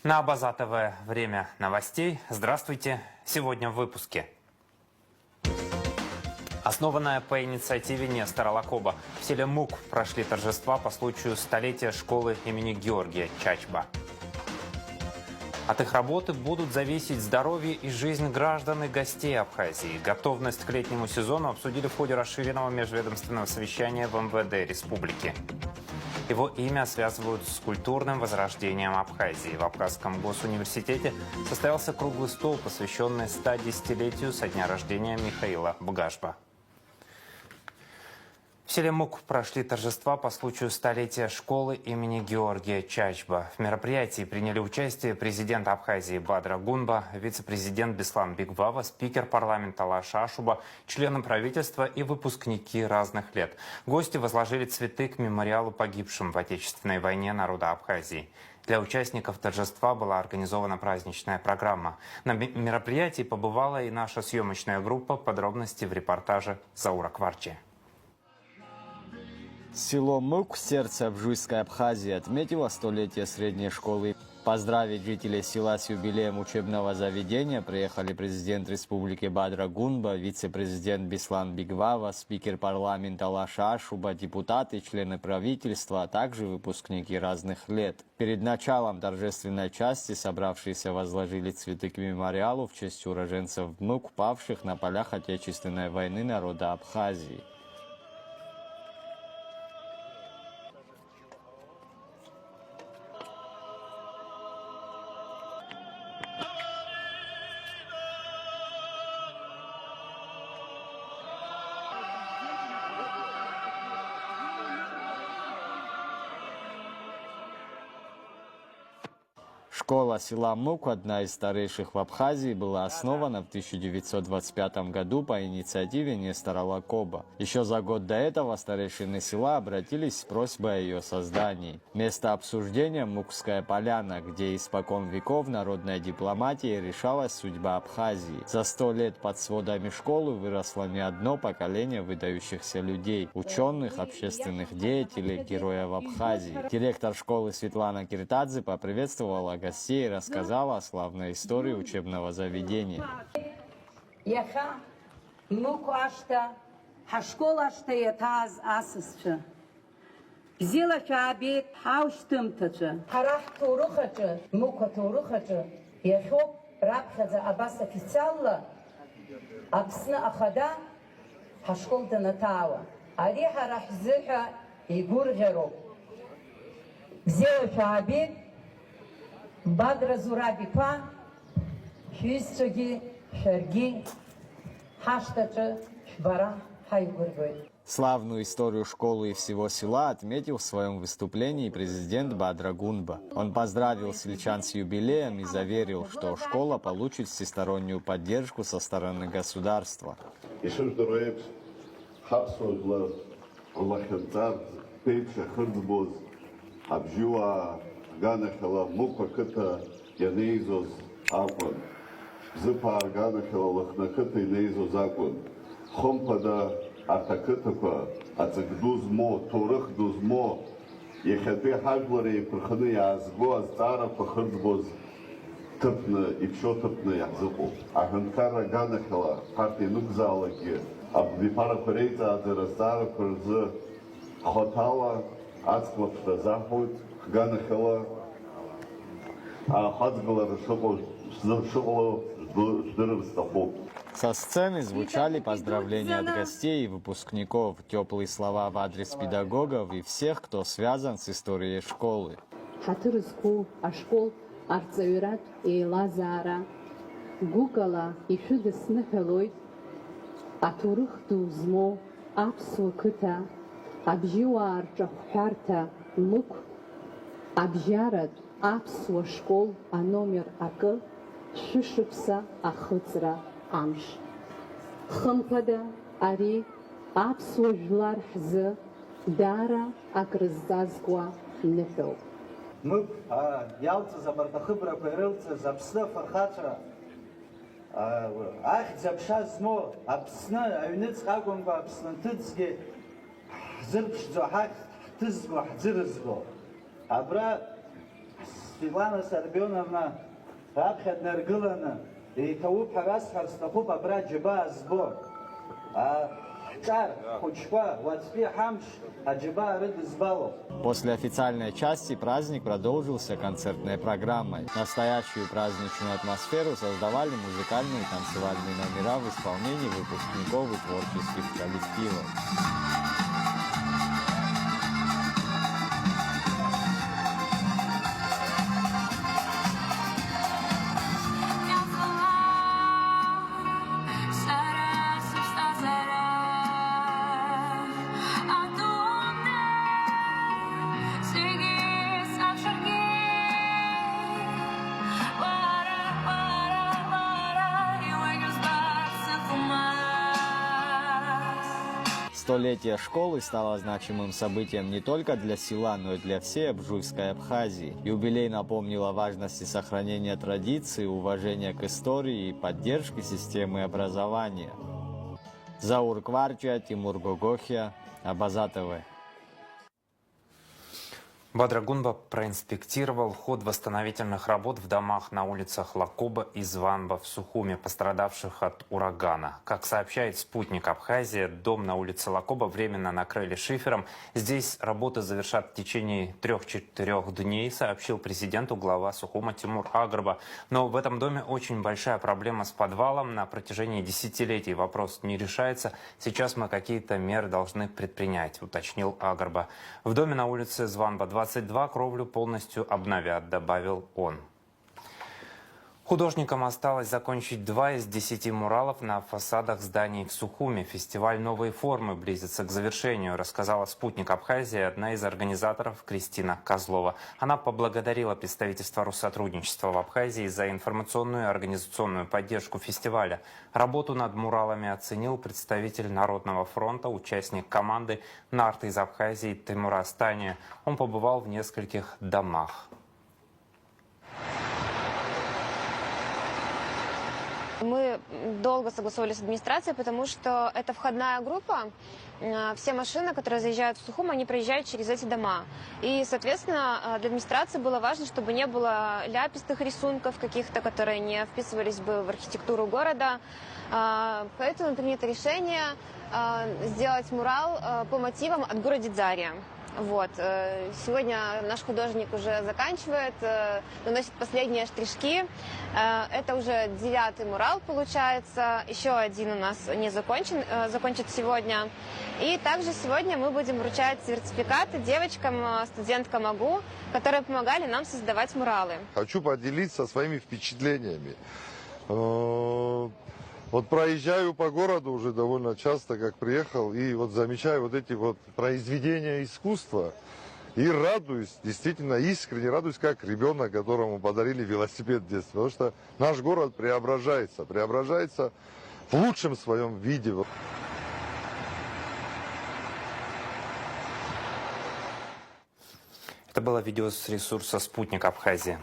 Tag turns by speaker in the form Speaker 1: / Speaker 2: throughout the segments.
Speaker 1: На Абаза ТВ время новостей. Здравствуйте. Сегодня в выпуске. Основанная по инициативе Нестора Лакоба, в селе Мук прошли торжества по случаю столетия школы имени Георгия Чачба. От их работы будут зависеть здоровье и жизнь граждан и гостей Абхазии. Готовность к летнему сезону обсудили в ходе расширенного межведомственного совещания в МВД республики. Его имя связывают с культурным возрождением Абхазии. В Абхазском госуниверситете состоялся круглый стол, посвященный 110-летию со дня рождения Михаила Бгашба. В селе Мук прошли торжества по случаю столетия школы имени Георгия Чачба. В мероприятии приняли участие президент Абхазии Бадра Гунба, вице-президент Беслан Бигвава, спикер парламента Алаш Ашуба, члены правительства и выпускники разных лет. Гости возложили цветы к мемориалу погибшим в Отечественной войне народа Абхазии. Для участников торжества была организована праздничная программа. На мероприятии побывала и наша съемочная группа. Подробности в репортаже Заура Кварчи.
Speaker 2: Село Мук, сердце Абжуйской Абхазии, отметило столетие средней школы. Поздравить жителей села с юбилеем учебного заведения приехали президент республики Бадра Гунба, вице-президент Беслан Бигвава, спикер парламента Алаш Ашуба, депутаты, члены правительства, а также выпускники разных лет. Перед началом торжественной части собравшиеся возложили цветы к мемориалу в честь уроженцев Мук, павших на полях Отечественной войны народа Абхазии. Школа села Мук, одна из старейших в Абхазии, была основана в 1925 году по инициативе Нестора Лакоба. Еще за год до этого старейшины села обратились с просьбой о ее создании. Место обсуждения – Мукская поляна, где испокон веков народной дипломатией решалась судьба Абхазии. За 100 лет под сводами школы выросло не одно поколение выдающихся людей – ученых, общественных деятелей, героев Абхазии. Директор школы Светлана Киртадзе поприветствовала гостей и рассказала о славной истории учебного заведения.
Speaker 3: Бадра Зурабипа, Хюстроги, Шерги, Хаштача, Шбара, Хайгургой.
Speaker 2: Славную историю школы и всего села отметил в своем выступлении президент Бадра Гунба. Он поздравил сельчан с юбилеем и заверил, что школа получит всестороннюю поддержку со стороны государства.
Speaker 4: Ганахала мукакыта янейзоз акун. Зыпа ганахала лахнакыта янейзоз акун. Хомпада атакытака ацагдузмо, торых дузмо. Ехапе хажлари прханы язго азтара пахырдбоз тыпны и все тыпны языку. Аганкара ганахала парти нукзалаги. Абвипара парейта адырастара парзы хотала ацклапшта захуд. Ганахала хазгала шоко ждырывстаху.
Speaker 2: Со сцены звучали поздравления от гостей и выпускников, теплые слова в адрес педагогов и всех, кто связан с историей школы.
Speaker 5: Абжьарат аԥсуа школ аномер акы шәышықәса ахыҵра амш. Хымԥада ари аԥсуа жәлар ҳзы даара акрызҵазкуа ныҳәоуп.
Speaker 6: Мук иалҵыз амырҭахыбрақәа ирылҵыз Аԥсны афырхацәа ахьӡ аԥша змоу Аԥсны аҩныҵҟа акәымкәа Аԥснынҭыҵгьы ҳзырԥшӡо, ҳҭызго, ҳӡырызго. Абра Светлана Сарбионовна, раԥхьа днаргыланы, еиҭауп ҳәа расҳәарц сҭахуп абра аџьабаа збо. Ҳҿар хәыҷқәа уаҵәтәи ҳамш аџьабаа рыдызбало.
Speaker 2: После официальной части праздник продолжился концертной программой. Настоящую праздничную атмосферу создавали музыкальные и танцевальные номера в исполнении выпускников и творческих коллективов. Столетие школы стало значимым событием не только для села, но и для всей Обжуйской Абхазии. Юбилей напомнил о важности сохранения традиций, уважения к истории и поддержки системы образования. Заур Кварча, Тимур Гогохия, Абаза ТВ.
Speaker 1: Бадра Гунба проинспектировал ход восстановительных работ в домах на улицах Лакоба и Званба в Сухуме, пострадавших от урагана. Как сообщает «Спутник Абхазия», дом на улице Лакоба временно накрыли шифером. Здесь работы завершат в течение 3-4 дней, сообщил президенту глава Сухума Тимур Агрба. Но в этом доме очень большая проблема с подвалом. На протяжении десятилетий вопрос не решается. Сейчас мы какие-то меры должны предпринять, уточнил Агрба. В доме на улице Званба 22 кровлю полностью обновят, добавил он. Художникам осталось закончить 2 из 10 муралов на фасадах зданий в Сухуме. Фестиваль «Новые формы» близится к завершению, рассказала «Спутник Абхазии» одна из организаторов Кристина Козлова. Она поблагодарила представительство Россотрудничества в Абхазии за информационную и организационную поддержку фестиваля. Работу над муралами оценил представитель Народного фронта, участник команды «Нарты» из Абхазии Тимур Астания. Он побывал в нескольких домах.
Speaker 7: Мы долго согласовали с администрацией, потому что это входная группа. Все машины, которые заезжают в Сухум, они проезжают через эти дома. И, соответственно, для администрации было важно, чтобы не было ляпистых рисунков каких-то, которые не вписывались бы в архитектуру города. Поэтому принято решение сделать мурал по мотивам от Гуродидзария. Вот. Сегодня наш художник уже заканчивает, наносит последние штришки. Это уже 9-й мурал получается. Еще один у нас не закончен, закончит сегодня. И также сегодня мы будем вручать сертификаты девочкам, студенткам АГУ, которые помогали нам создавать муралы.
Speaker 8: Хочу поделиться своими впечатлениями. Вот проезжаю по городу уже довольно часто, как приехал, и вот замечаю вот эти вот произведения искусства и радуюсь, действительно искренне радуюсь, как ребенок, которому подарили велосипед в детстве. Потому что наш город преображается в лучшем своем виде.
Speaker 1: Это было видео с ресурса «Спутник Абхазия».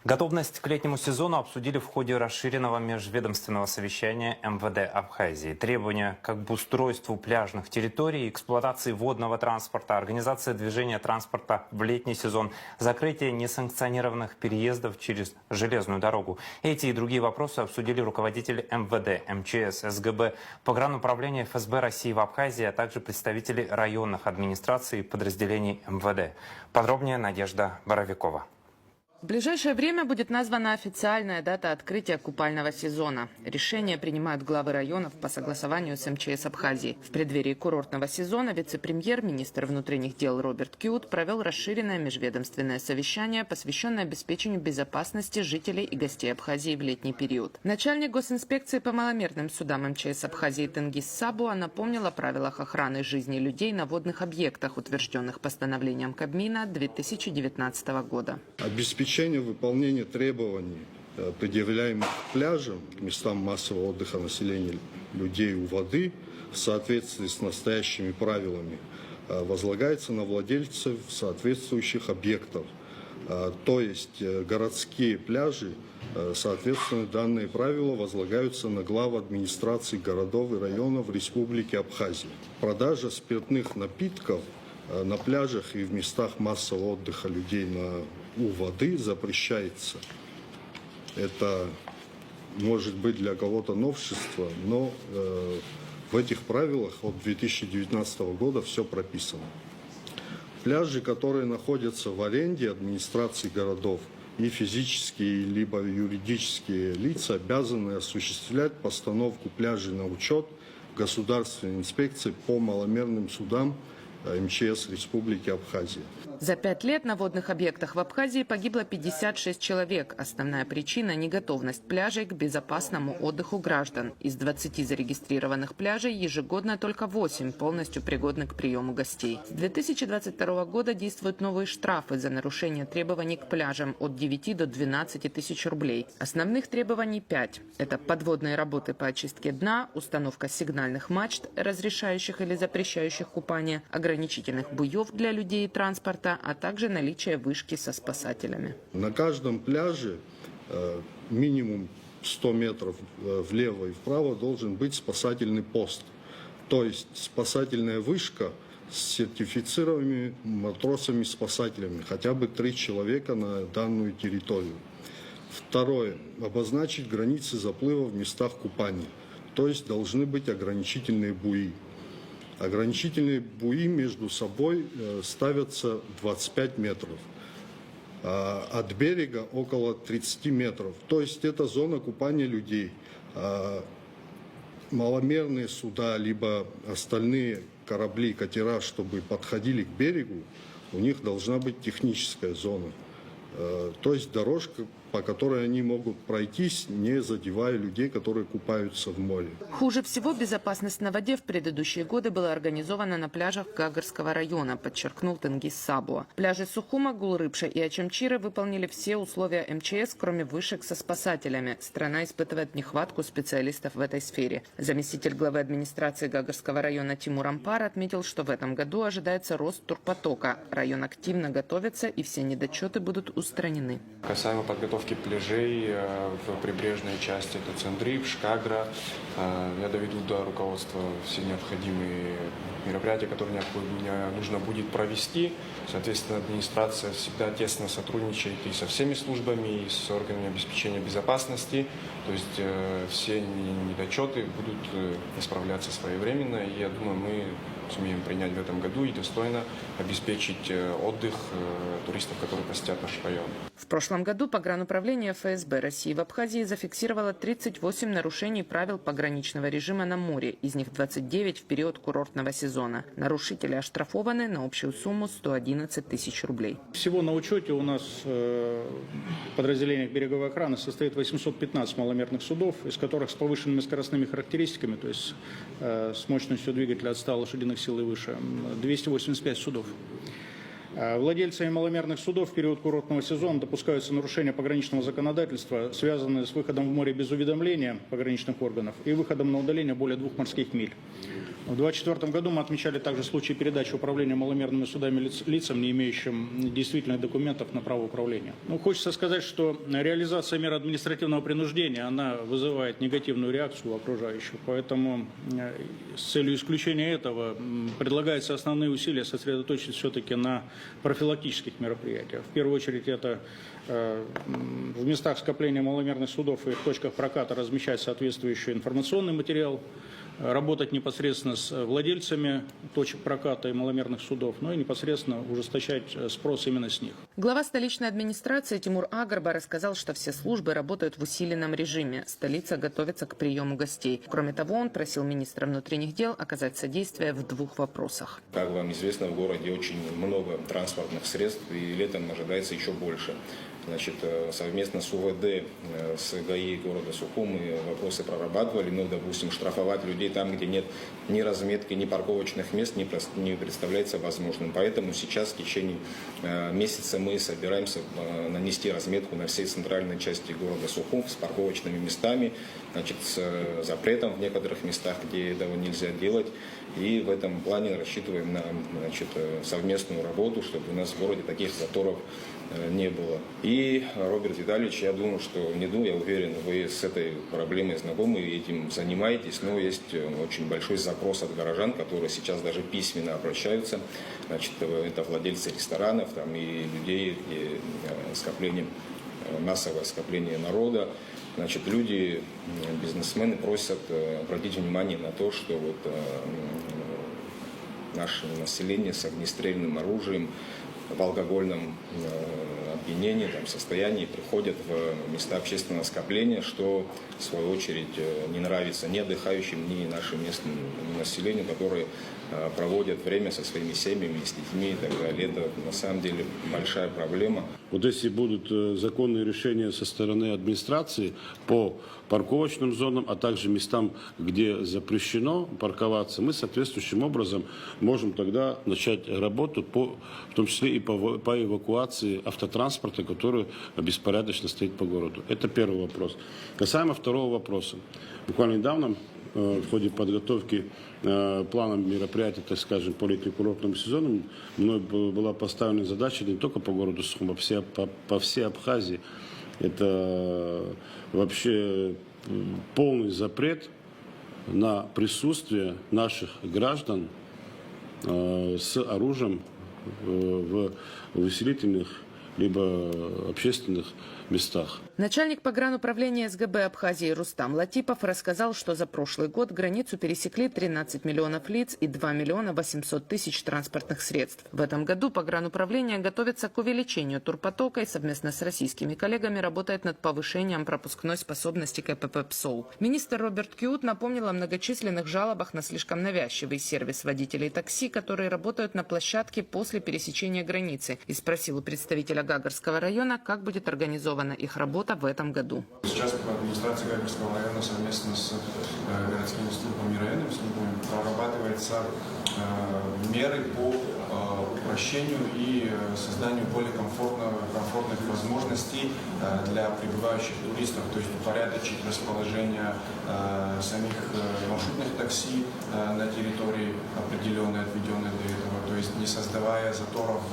Speaker 1: Готовность к летнему сезону обсудили в ходе расширенного межведомственного совещания МВД Абхазии. Требования к обустройству пляжных территорий, эксплуатации водного транспорта, организация движения транспорта в летний сезон, закрытие несанкционированных переездов через железную дорогу. Эти и другие вопросы обсудили руководители МВД, МЧС, СГБ, Погрануправления ФСБ России в Абхазии, а также представители районных администраций и подразделений МВД. Подробнее Надежда Боровикова.
Speaker 9: В ближайшее время будет названа официальная дата открытия купального сезона. Решение принимают главы районов по согласованию с МЧС Абхазии. В преддверии курортного сезона вице-премьер, министр внутренних дел Роберт Кьют провел расширенное межведомственное совещание, посвященное обеспечению безопасности жителей и гостей Абхазии в летний период. Начальник госинспекции по маломерным судам МЧС Абхазии Тенгиз Сабуа напомнил о правилах охраны жизни людей на водных объектах, утвержденных постановлением Кабмина 2019 года.
Speaker 10: Обеспечение выполнения требований, предъявляемых к пляжам, к местам массового отдыха населения людей у воды, в соответствии с настоящими правилами, возлагается на владельцев соответствующих объектов. То есть городские пляжи, соответственно, данные правила возлагаются на глав администраций городов и районов Республики Абхазия. Продажа спиртных напитков на пляжах и в местах массового отдыха людей на у воды запрещается. Это может быть для кого-то новшество, но в этих правилах от 2019 года все прописано. Пляжи, которые находятся в аренде администрации городов, и физические либо юридические лица обязаны осуществлять постановку пляжей на учет Государственной инспекции по маломерным судам МЧС Республики Абхазия.
Speaker 9: За 5 лет на водных объектах в Абхазии погибло 56 человек. Основная причина – неготовность пляжей к безопасному отдыху граждан. Из 20 зарегистрированных пляжей ежегодно только 8 полностью пригодны к приему гостей. С 2022 года действуют новые штрафы за нарушение требований к пляжам от 9 до 12 тысяч рублей. Основных требований 5. Это подводные работы по очистке дна, установка сигнальных мачт, разрешающих или запрещающих купание, ограничительных буев для людей и транспорта, а также наличие вышки со спасателями.
Speaker 10: На каждом пляже минимум 100 метров влево и вправо должен быть спасательный пост. То есть спасательная вышка с сертифицированными матросами-спасателями, хотя бы 3 человека на данную территорию. Второе. Обозначить границы заплыва в местах купания. То есть должны быть ограничительные буи. Ограничительные буи между собой ставятся 25 метров, от берега около 30 метров. То есть это зона купания людей. Маломерные суда, либо остальные корабли, катера, чтобы подходили к берегу, у них должна быть техническая зона. То есть дорожка, по которой они могут пройтись, не задевая людей, которые купаются в море.
Speaker 9: Хуже всего безопасность на воде в предыдущие годы была организована на пляжах Гагарского района, подчеркнул Тенгиз Сабуа. Пляжи Сухума, Гулрыбша и Ачамчира выполнили все условия МЧС, кроме вышек со спасателями. Страна испытывает нехватку специалистов в этой сфере. Заместитель главы администрации Гагарского района Тимур Ампар отметил, что в этом году ожидается рост турпотока. Район активно готовится, и все недочеты будут устранены.
Speaker 11: Касаемо подготовки пляжей в прибрежной части, это Цендрив, Шкагра, я доведу до руководства все необходимые мероприятия, которые нужно будет провести. Соответственно, администрация всегда тесно сотрудничает и со всеми службами, и с органами обеспечения безопасности. То есть все недочеты будут исправляться своевременно. И я думаю, мы сумеем принять в этом году и достойно обеспечить отдых туристов, которые посетят наш район.
Speaker 9: В прошлом году погрануправление ФСБ России в Абхазии зафиксировало 38 нарушений правил пограничного режима на море, из них 29 в период курортного сезона. Нарушители оштрафованы на общую сумму 111 тысяч рублей.
Speaker 12: Всего на учете у нас в подразделениях береговой охраны состоит 815 маломерных судов, из которых с повышенными скоростными характеристиками, то есть с мощностью двигателя от 100 лошадиных сил и выше, 285 судов. Владельцами маломерных судов в период курортного сезона допускаются нарушения пограничного законодательства, связанные с выходом в море без уведомления пограничных органов и выходом на удаление более 2 морских миль. В 2024 году мы отмечали также случаи передачи управления маломерными судами лицам, не имеющим действительных документов на право управления. Хочется сказать, что реализация мер административного принуждения, она вызывает негативную реакцию у окружающих. Поэтому с целью исключения этого предлагается основные усилия сосредоточить все-таки на профилактических мероприятиях. В первую очередь это в местах скопления маломерных судов и в точках проката размещать соответствующий информационный материал, работать непосредственно с владельцами точек проката и маломерных судов, но и непосредственно ужесточать спрос именно с них.
Speaker 9: Глава столичной администрации Тимур Агарба рассказал, что все службы работают в усиленном режиме. Столица готовится к приему гостей. Кроме того, он просил министра внутренних дел оказать содействие в 2 вопросах.
Speaker 13: Как вам известно, в городе очень много транспортных средств, и летом ожидается еще больше. Значит, совместно с УВД, с ГАИ города Сухумы вопросы прорабатывали. Допустим, штрафовать людей там, где нет ни разметки, ни парковочных мест, не представляется возможным. Поэтому сейчас в течение месяца мы собираемся нанести разметку на всей центральной части города Сухум с парковочными местами. значит, с запретом в некоторых местах, где этого нельзя делать. И в этом плане рассчитываем на, значит, совместную работу, чтобы у нас в городе таких заторов не было. И, Роберт Витальевич, я думаю, что я уверен, вы с этой проблемой знакомы и этим занимаетесь, но есть очень большой запрос от горожан, которые сейчас даже письменно обращаются. Значит, это владельцы ресторанов там, и людей, и массовое скопление народа. Значит, люди, бизнесмены просят обратить внимание на то, что вот наше население с огнестрельным оружием в алкогольном опьянении, состоянии приходят в места общественного скопления, что в свою очередь не нравится ни отдыхающим, ни нашим местным населению, которые проводят время со своими семьями, с детьми и так далее. Это на самом деле большая проблема.
Speaker 14: Вот если будут законные решения со стороны администрации по парковочным зонам, а также местам, где запрещено парковаться, мы соответствующим образом можем тогда начать работу, в том числе и по эвакуации автотранспорта, который беспорядочно стоит по городу. Это первый вопрос. Касаемо второго вопроса. Буквально недавно в ходе подготовки плана мероприятий, так скажем, по летнему-курортному сезону, мной была поставлена задача не только по городу Сухум, а по всей Абхазии. Это вообще полный запрет на присутствие наших граждан с оружием в увеселительных либо общественных местах.
Speaker 9: Начальник погрануправления СГБ Абхазии Рустам Латипов рассказал, что за прошлый год границу пересекли 13 миллионов лиц и 2 миллиона 800 тысяч транспортных средств. В этом году погрануправление готовится к увеличению турпотока и совместно с российскими коллегами работает над повышением пропускной способности КПП ПСОУ. Министр Роберт Кьют напомнил о многочисленных жалобах на слишком навязчивый сервис водителей такси, которые работают на площадке после пересечения границы, и спросил у представителя Гагарского района, как будет организована их работа в этом году.
Speaker 11: Сейчас администрация Гагарского района совместно с городскими службами, районными службами прорабатывается меры по упрощению и созданию более комфортных возможностей для прибывающих туристов, то есть упорядочить расположение самих маршрутных такси на территории определенной, отведенной для этого, то есть не создавая заторов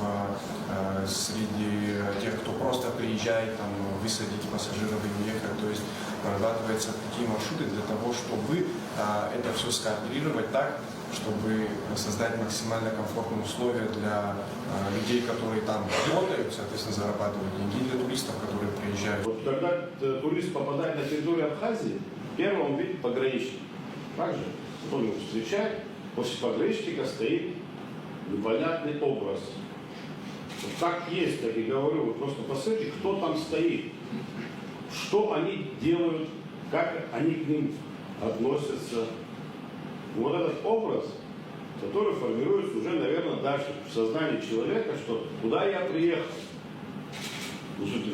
Speaker 11: среди тех, кто просто приезжает, высадить пассажиров и уехать, то есть прорабатываются такие маршруты для того, чтобы это все скооперировать так, чтобы создать максимально комфортные условия для людей, которые там работают, соответственно, зарабатывают деньги, и для туристов, которые приезжают.
Speaker 14: Вот когда турист попадает на территорию Абхазии, первым он видит пограничник. Так же? Он его встречает, после пограничника стоит непонятный образ. Вот как есть, так и говорю, вот просто посмотрите, кто там стоит, что они делают, как они к ним относятся. Вот этот образ, который формируется уже, наверное, дальше в сознании человека, что куда я приехал. Слушайте,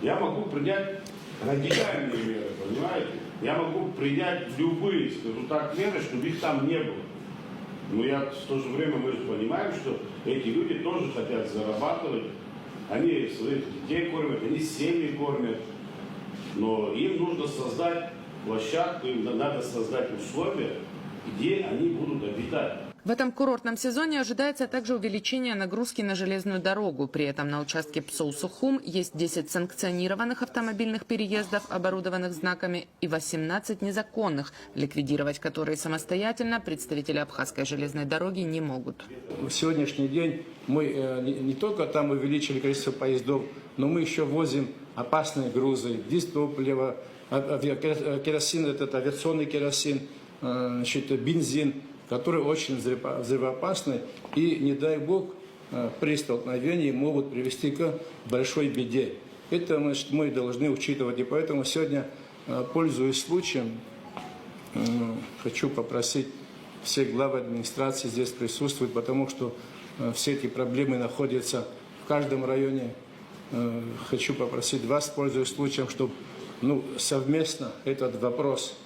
Speaker 14: я могу принять радикальные меры, понимаете? Я могу принять любые, скажу так, меры, чтобы их там не было. Но в то же время мы же понимаем, что эти люди тоже хотят зарабатывать. Они своих детей кормят, они семьи кормят. Но им нужно создать площадку, им надо создать условия, где они будут обитать.
Speaker 9: В этом курортном сезоне ожидается также увеличение нагрузки на железную дорогу. При этом на участке Псоу-Сухум есть 10 санкционированных автомобильных переездов, оборудованных знаками, и 18 незаконных, ликвидировать которые самостоятельно представители Абхазской железной дороги не могут.
Speaker 15: В сегодняшний день мы не только там увеличили количество поездов, но мы еще возим опасные грузы, дизтопливо, керосин, это авиационный керосин, бензин, которые очень взрывоопасны и, не дай бог, при столкновении могут привести к большой беде. Это мы должны учитывать. И поэтому сегодня, пользуясь случаем, хочу попросить всех глав администрации здесь присутствовать, потому что все эти проблемы находятся в каждом районе. Хочу попросить вас, пользуясь случаем, чтобы совместно этот вопрос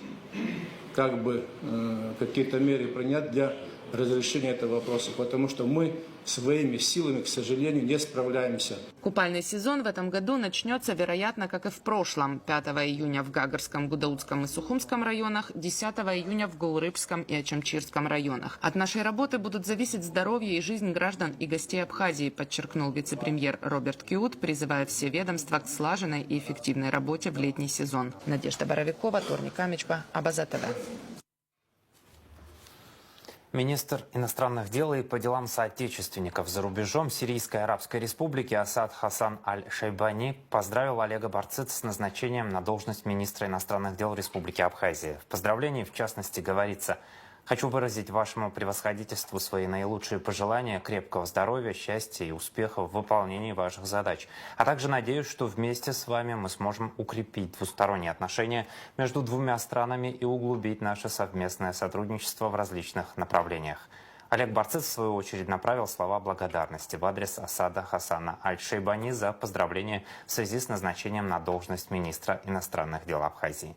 Speaker 15: какие-то меры принять для разрешения этого вопроса, потому что мы своими силами, к сожалению, не справляемся.
Speaker 9: Купальный сезон в этом году начнется, вероятно, как и в прошлом. 5 июня в Гагарском, Гудаутском и Сухумском районах, 10 июня в Гулрыбском и Ачамчирском районах. От нашей работы будут зависеть здоровье и жизнь граждан и гостей Абхазии, подчеркнул вице-премьер Роберт Киут, призывая все ведомства к слаженной и эффективной работе в летний сезон. Надежда Боровикова, Торник Амичба, Абаза ТВ.
Speaker 1: Министр иностранных дел и по делам соотечественников за рубежом Сирийской Арабской Республики Асад Хасан Аль-Шайбани поздравил Олега Барцыца с назначением на должность министра иностранных дел Республики Абхазия. В поздравлении, в частности, говорится: «Хочу выразить вашему превосходительству свои наилучшие пожелания крепкого здоровья, счастья и успехов в выполнении ваших задач. А также надеюсь, что вместе с вами мы сможем укрепить двусторонние отношения между двумя странами и углубить наше совместное сотрудничество в различных направлениях». Олег Барцыц, в свою очередь, направил слова благодарности в адрес Асада Хасана Аль-Шайбани за поздравление в связи с назначением на должность министра иностранных дел Абхазии.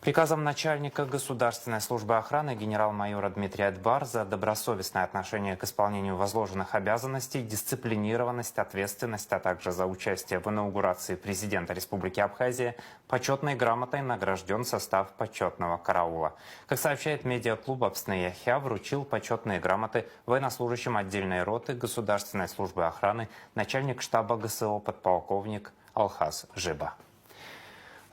Speaker 1: Приказом начальника Государственной службы охраны генерал-майора Дмитрия Дбар за добросовестное отношение к исполнению возложенных обязанностей, дисциплинированность, ответственность, а также за участие в инаугурации президента Республики Абхазия почетной грамотой награжден состав почетного караула. Как сообщает медиаклуб «Абсны Яхя», вручил почетные грамоты военнослужащим отдельной роты Государственной службы охраны начальник штаба ГСО подполковник Алхаз Жиба.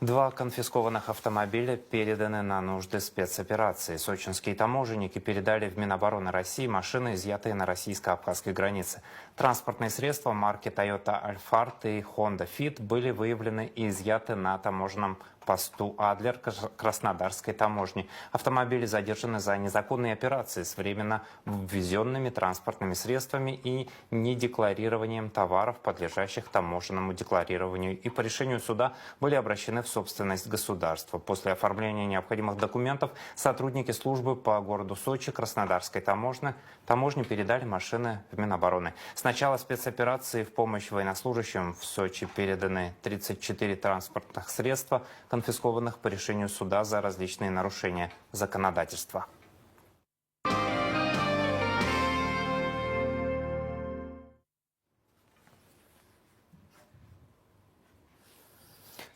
Speaker 1: 2 конфискованных автомобиля переданы на нужды спецоперации. Сочинские таможенники передали в Минобороны России машины, изъятые на российско-абхазской границе. Транспортные средства марки Toyota Alphard и Honda Fit были выявлены и изъяты на таможенном посту Адлер Краснодарской таможни. Автомобили задержаны за незаконные операции с временно ввезенными транспортными средствами и недекларированием товаров, подлежащих таможенному декларированию, и по решению суда были обращены в собственность государства. После оформления необходимых документов сотрудники службы по городу Сочи Краснодарской таможни передали машины в Минобороны. С начала спецоперации в помощь военнослужащим в Сочи переданы 34 транспортных средства, конфискованных по решению суда за различные нарушения законодательства.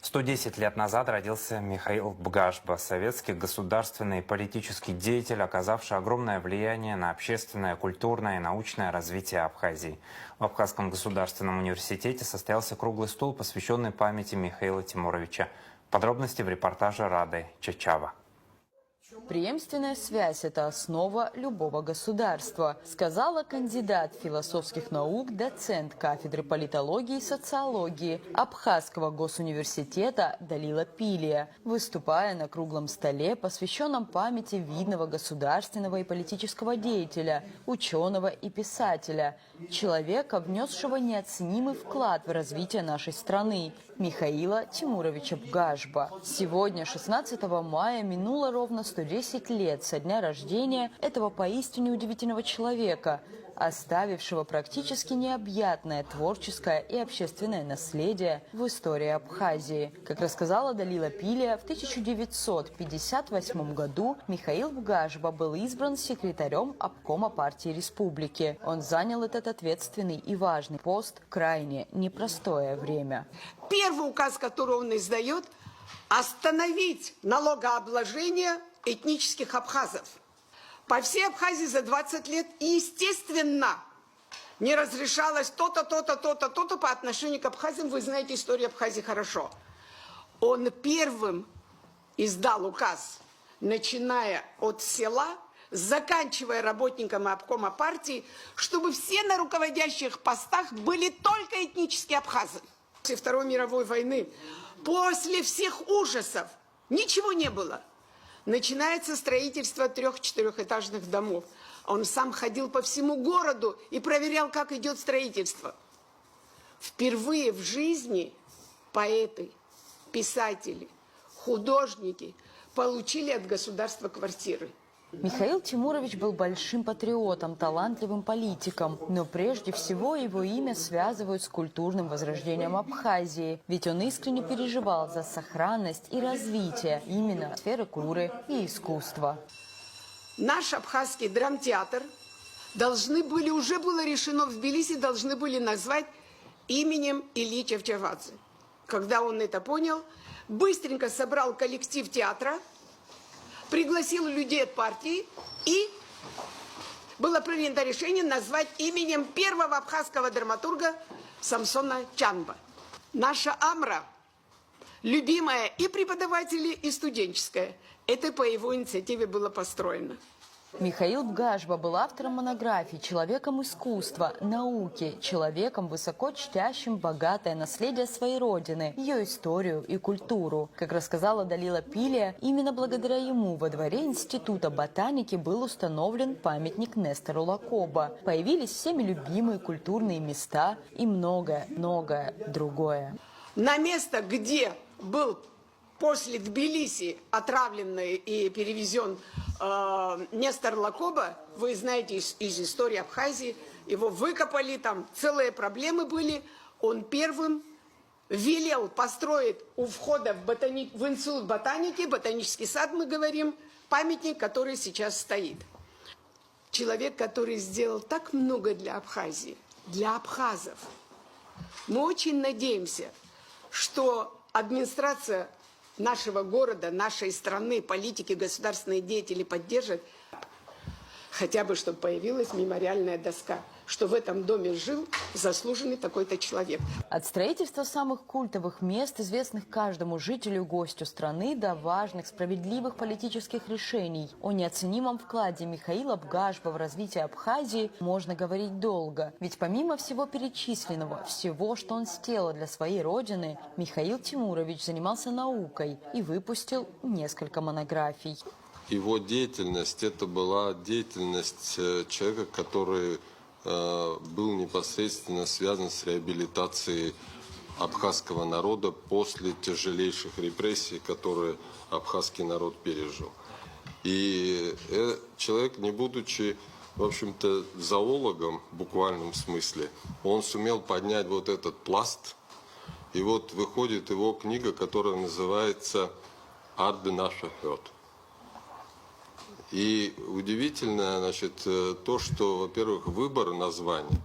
Speaker 1: «110 лет назад родился Михаил Бгашба, советский государственный и политический деятель, оказавший огромное влияние на общественное, культурное и научное развитие Абхазии. В Абхазском государственном университете состоялся круглый стол, посвященный памяти Михаила Тимуровича. Подробности в репортаже Рады Чачава.
Speaker 16: Преемственная связь – это основа любого государства, сказала кандидат философских наук, доцент кафедры политологии и социологии Абхазского госуниверситета Далила Пилия, выступая на круглом столе, посвященном памяти видного государственного и политического деятеля, ученого и писателя, человека, внесшего неоценимый вклад в развитие нашей страны, Михаила Тимуровича Бгашба. Сегодня, 16 мая, минуло ровно 110 лет со дня рождения этого поистине удивительного человека, оставившего практически необъятное творческое и общественное наследие в истории Абхазии. Как рассказала Далила Пилия, в 1958 году Михаил Бгашба был избран секретарем обкома партии республики. Он занял этот ответственный и важный пост в крайне непростое время.
Speaker 17: Первый указ, который он издает, остановить налогообложение этнических абхазов. По всей Абхазии за 20 лет, естественно, не разрешалось то-то, то-то, то-то, то-то по отношению к абхазам. Вы знаете историю Абхазии хорошо. Он первым издал указ, начиная от села, заканчивая работниками обкома партии, чтобы все на руководящих постах были только этнические абхазы. После Второй мировой войны, после всех ужасов, ничего не было. Начинается строительство 3-4-этажных домов. Он сам ходил по всему городу и проверял, как идет строительство. Впервые в жизни поэты, писатели, художники получили от государства квартиры.
Speaker 16: Михаил Тимурович был большим патриотом, талантливым политиком, но прежде всего его имя связывают с культурным возрождением Абхазии, ведь он искренне переживал за сохранность и развитие именно сферы культуры и искусства.
Speaker 17: наш абхазский драмтеатр уже было решено в Тбилиси, должны были назвать именем Ильи Чевчевадзе. Когда он это понял, быстренько собрал коллектив театра, пригласил людей от партии, и было принято решение назвать именем первого абхазского драматурга Самсона Чанба. Наша Амра, любимая и преподаватели, и студенческая, это по его инициативе было построено.
Speaker 16: Михаил Бгашба был автором монографий, человеком искусства, науки, человеком, высоко чтящим богатое наследие своей родины, ее историю и культуру. Как рассказала Далила Пилия, именно благодаря ему во дворе Института ботаники был установлен памятник Нестору Лакоба. Появились всеми любимые культурные места и многое другое.
Speaker 17: На место, где был после Тбилиси отравленный и перевезен Нестор Лакоба, вы знаете из истории Абхазии, его выкопали, там целые проблемы были. Он первым велел построить у входа в Институт ботаники, ботанический сад, мы говорим, памятник, который сейчас стоит. Человек, который сделал так много для Абхазии, для абхазов. Мы очень надеемся, что администрация нашего города, нашей страны, политики, государственные деятели поддержат, хотя бы, чтобы появилась мемориальная доска, что в этом доме жил заслуженный такой-то человек.
Speaker 16: От строительства самых культовых мест, известных каждому жителю и гостю страны, до важных, справедливых политических решений. О неоценимом вкладе Михаила Бгашба в развитие Абхазии можно говорить долго. Ведь помимо всего перечисленного, всего, что он сделал для своей родины, Михаил Тимурович занимался наукой и выпустил несколько монографий.
Speaker 18: Его деятельность – это была деятельность человека, который был непосредственно связан с реабилитацией абхазского народа после тяжелейших репрессий, которые абхазский народ пережил. И человек, не будучи, в общем-то, зоологом в буквальном смысле, он сумел поднять вот этот пласт. И вот выходит его книга, которая называется «Арде наша хёд». И удивительно, значит, то, что, во-первых, выбор названий,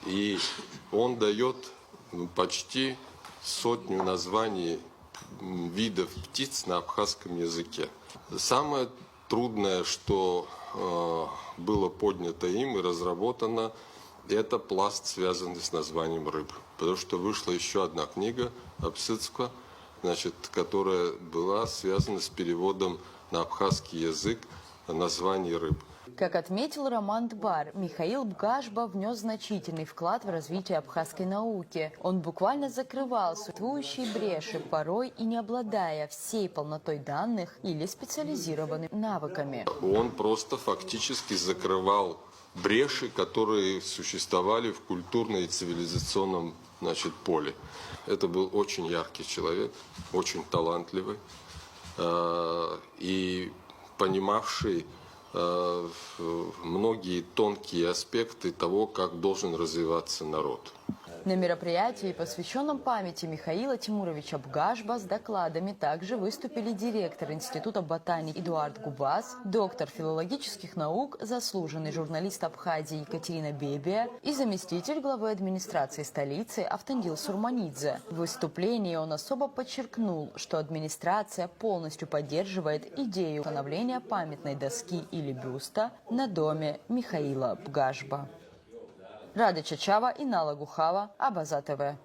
Speaker 18: и он дает почти 100 названий видов птиц на абхазском языке. Самое трудное, что было поднято им и разработано, это пласт, связанный с названием рыб. Потому что вышла еще одна книга Апсыцка, значит, которая была связана с переводом на абхазский язык названий рыб.
Speaker 16: Как отметил Роман Дбар, Михаил Бгашба внес значительный вклад в развитие абхазской науки. Он буквально закрывал существующие бреши, порой и не обладая всей полнотой данных или специализированными навыками.
Speaker 18: Он просто фактически закрывал бреши, которые существовали в культурно- и цивилизационном, значит, поле. Это был очень яркий человек, очень талантливый и понимавший многие тонкие аспекты того, как должен развиваться народ.
Speaker 16: На мероприятии, посвященном памяти Михаила Тимуровича Бгашба, с докладами также выступили директор Института ботаники Эдуард Губас, доктор филологических наук, заслуженный журналист Абхазии Екатерина Бебия и заместитель главы администрации столицы Автандил Сурманидзе. В выступлении он особо подчеркнул, что администрация полностью поддерживает идею установления памятной доски или бюста на доме Михаила Бгашба. Рада Чачава и Нала Гухава, Абаза ТВ.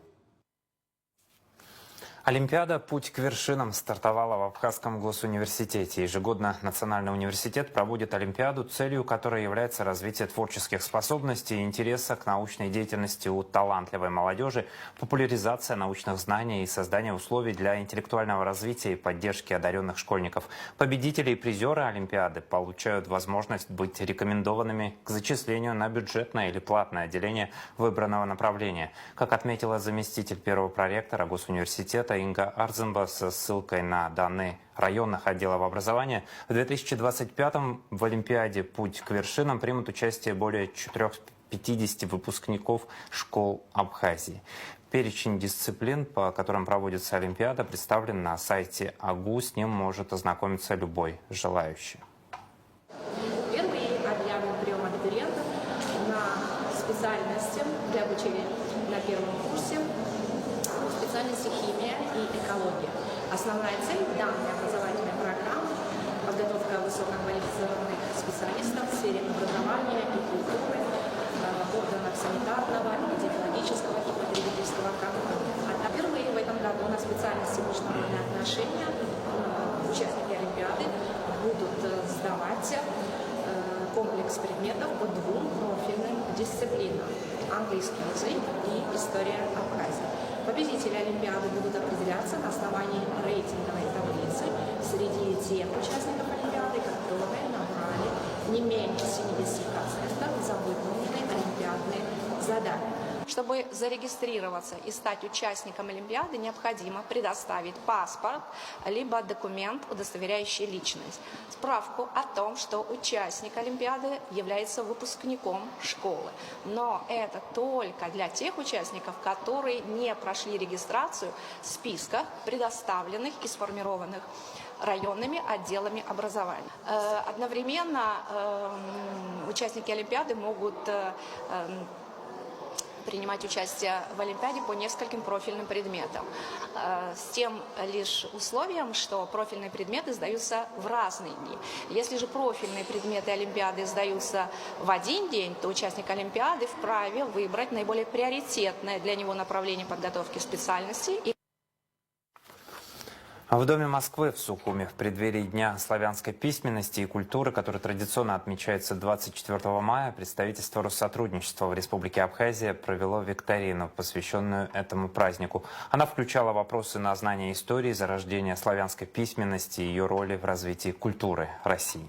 Speaker 1: Олимпиада «Путь к вершинам» стартовала в Абхазском госуниверситете. Ежегодно Национальный университет проводит Олимпиаду, целью которой является развитие творческих способностей и интереса к научной деятельности у талантливой молодежи, популяризация научных знаний и создание условий для интеллектуального развития и поддержки одаренных школьников. Победители и призеры Олимпиады получают возможность быть рекомендованными к зачислению на бюджетное или платное отделение выбранного направления. Как отметила заместитель первого проректора госуниверситета Инга Арзенба со ссылкой на данные районных отделов образования, в 2025-м в Олимпиаде «Путь к вершинам» примут участие более 450 выпускников школ Абхазии. Перечень дисциплин, по которым проводится Олимпиада, представлен на сайте АГУ. С ним может ознакомиться любой желающий.
Speaker 19: специальностям для обучения на первом курсе, специальности химия и экология. Основная цель данной образовательной программы – подготовка высококвалифицированных специалистов в сфере образования и культуры, в органах санитарного, идеологического и потребительского контроля. А впервые в этом году на специальности международные отношения участники Олимпиады будут сдавать комплекс предметов по двум профильным дисциплинам – английский язык и история Абхазии. Победители Олимпиады будут определяться на основании рейтинговой таблицы среди тех участников Олимпиады, которые набрали не меньше 70% за выполненные олимпиадные задания. Чтобы зарегистрироваться и стать участником Олимпиады, необходимо предоставить паспорт, либо документ, удостоверяющий личность. Справку о том, что участник Олимпиады является выпускником школы. Но это только для тех участников, которые не прошли регистрацию в списках, предоставленных и сформированных районными отделами образования. Одновременно участники Олимпиады могут принимать участие в Олимпиаде по нескольким профильным предметам. С тем лишь условием, что профильные предметы сдаются в разные дни. Если же профильные предметы Олимпиады сдаются в один день, то участник Олимпиады вправе выбрать наиболее приоритетное для него направление подготовки специальности.
Speaker 1: А в Доме Москвы в Сухуми в преддверии Дня славянской письменности и культуры, который традиционно отмечается 24 мая, представительство Россотрудничества в Республике Абхазия провело викторину, посвященную этому празднику. Она включала вопросы на знание истории, зарождения славянской письменности и ее роли в развитии культуры России.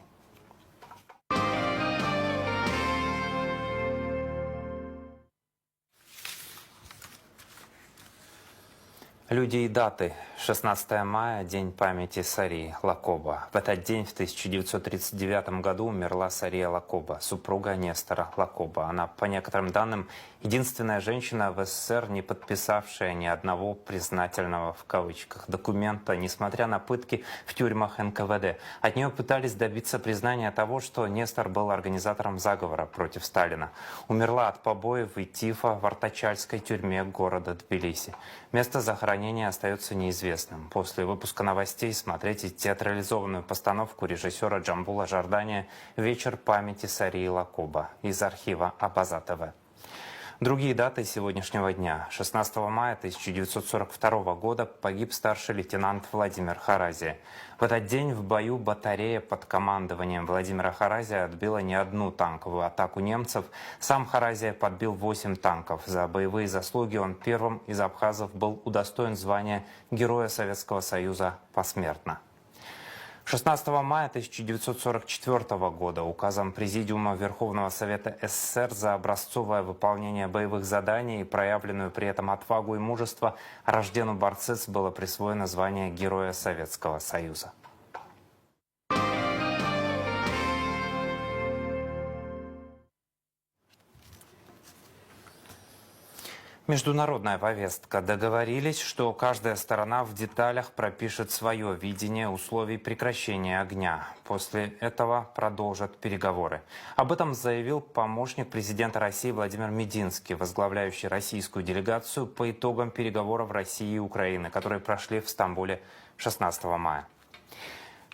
Speaker 1: Люди и даты. 16 мая – День памяти Сарии Лакоба. В этот день, в 1939 году, умерла Сария Лакоба, супруга Нестора Лакоба. Она, по некоторым данным, единственная женщина в СССР, не подписавшая ни одного признательного в кавычках документа, несмотря на пытки в тюрьмах НКВД. От нее пытались добиться признания того, что Нестор был организатором заговора против Сталина. Умерла от побоев и тифа в Артачальской тюрьме города Тбилиси. Место захоронения остается неизвестным. После выпуска новостей смотрите театрализованную постановку режиссера Джамбула Жордания «Вечер памяти Сарии Лакоба» из архива Абаза ТВ. Другие даты сегодняшнего дня. 16 мая 1942 года погиб старший лейтенант Владимир Харазия. В этот день в бою батарея под командованием Владимира Харазия отбила не одну танковую атаку немцев. Сам Харазия подбил 8 танков. За боевые заслуги он первым из абхазов был удостоен звания Героя Советского Союза посмертно. 16 мая 1944 года указом Президиума Верховного Совета СССР за образцовое выполнение боевых заданий и проявленную при этом отвагу и мужество Рождену Барцец было присвоено звание Героя Советского Союза. Международная повестка. Договорились, что каждая сторона в деталях пропишет свое видение условий прекращения огня. После этого продолжат переговоры. Об этом заявил помощник президента России Владимир Мединский, возглавляющий российскую делегацию по итогам переговоров России и Украины, которые прошли в Стамбуле 16 мая.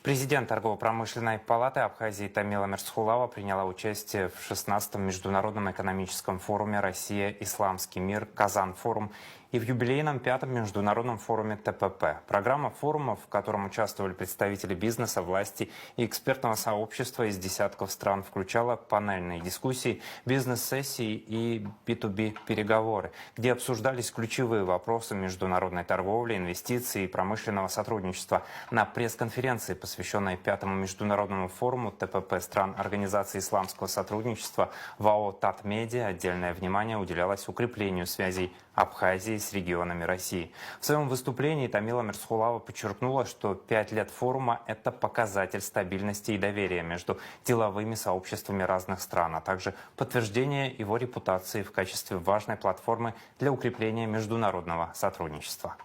Speaker 1: Президент Торгово-промышленной палаты Абхазии Тамила Мерсхулава приняла участие в 16-м международном экономическом форуме «Россия. Исламский мир. Казан-форум» и в юбилейном 5-м международном форуме ТПП. Программа форума, в котором участвовали представители бизнеса, власти и экспертного сообщества из десятков стран, включала панельные дискуссии, бизнес-сессии и B2B переговоры, где обсуждались ключевые вопросы международной торговли, инвестиций и промышленного сотрудничества. На пресс-конференции, посвященной 5-му международному форуму ТПП стран Организации исламского сотрудничества ВАО «Татмедиа», отдельное внимание уделялось укреплению связей Абхазии с регионами России. В своем выступлении Тамила Мерсхулава подчеркнула, что 5 лет форума – это показатель стабильности и доверия между деловыми сообществами разных стран, а также подтверждение его репутации в качестве важной платформы для укрепления международного сотрудничества.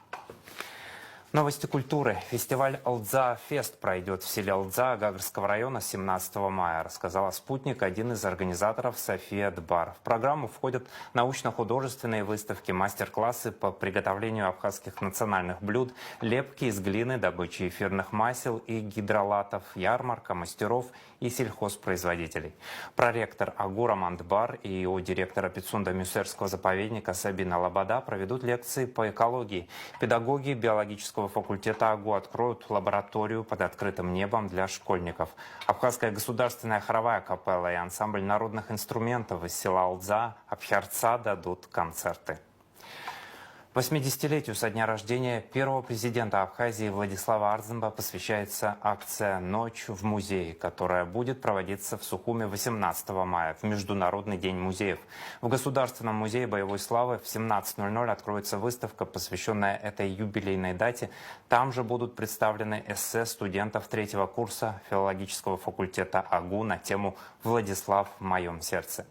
Speaker 1: Новости культуры. Фестиваль «Алдза-фест» пройдет в селе Алдза Гагарского района 17 мая, рассказала «Спутник», один из организаторов София Дбар. В программу входят научно-художественные выставки, мастер-классы по приготовлению абхазских национальных блюд, лепки из глины, добычи эфирных масел и гидролатов, ярмарка мастеров и сельхозпроизводителей. Проректор АГУ Роман Дбар и его директор Пицунда-Мюсерского заповедника Сабина Лобода проведут лекции по экологии. Педагоги биологического факультета АГУ откроют лабораторию под открытым небом для школьников. Абхазская государственная хоровая капелла и ансамбль народных инструментов из села Алдза Абхярца дадут концерты. 80-летию со дня рождения первого президента Абхазии Владислава Арзымба посвящается акция «Ночь в музее», которая будет проводиться в Сухуме 18 мая, в Международный день музеев. В Государственном музее боевой славы в 17:00 откроется выставка, посвященная этой юбилейной дате. Там же будут представлены эссе студентов 3-го курса филологического факультета АГУ на тему «Владислав в моем сердце».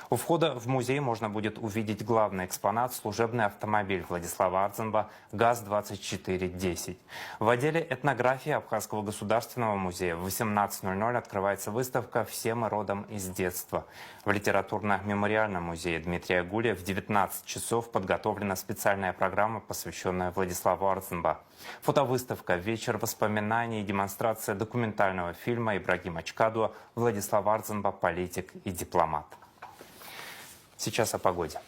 Speaker 1: У входа в музей можно будет увидеть главный экспонат – служебный автомобиль Владислава Арзымба ГАЗ-2410. В отделе этнографии Абхазского государственного музея в 18:00 открывается выставка «Все мы родом из детства». В литературно-мемориальном музее Дмитрия Гулия в 19 часов подготовлена специальная программа, посвященная Владиславу Арзымба. Фотовыставка, вечер воспоминаний и демонстрация документального фильма Ибрагима Чкадуа «Владислав Арзымба. Политик и дипломат». Сейчас о погоде.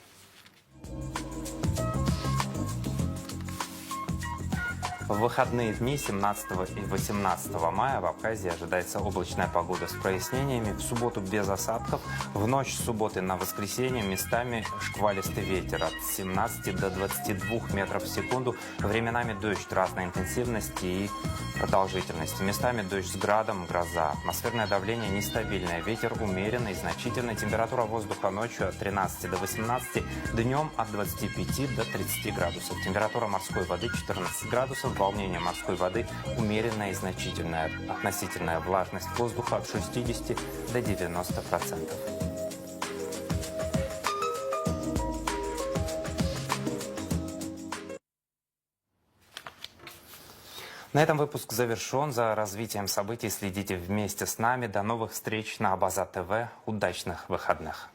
Speaker 1: В выходные дни 17 и 18 мая в Абхазии ожидается облачная погода с прояснениями. В субботу без осадков. В ночь с субботы на воскресенье местами шквалистый ветер от 17 до 22 метров в секунду. Временами дождь разной интенсивности и продолжительности. Местами дождь с градом, гроза. Атмосферное давление нестабильное. Ветер умеренный, значительный. Температура воздуха ночью от 13 до 18, днем от 25 до 30 градусов. Температура морской воды 14 градусов. Волнение морской воды умеренное и значительное. Относительная влажность воздуха от 60 до 90%. На этом выпуск завершен. За развитием событий следите вместе с нами. До новых встреч на Абаза ТВ. Удачных выходных!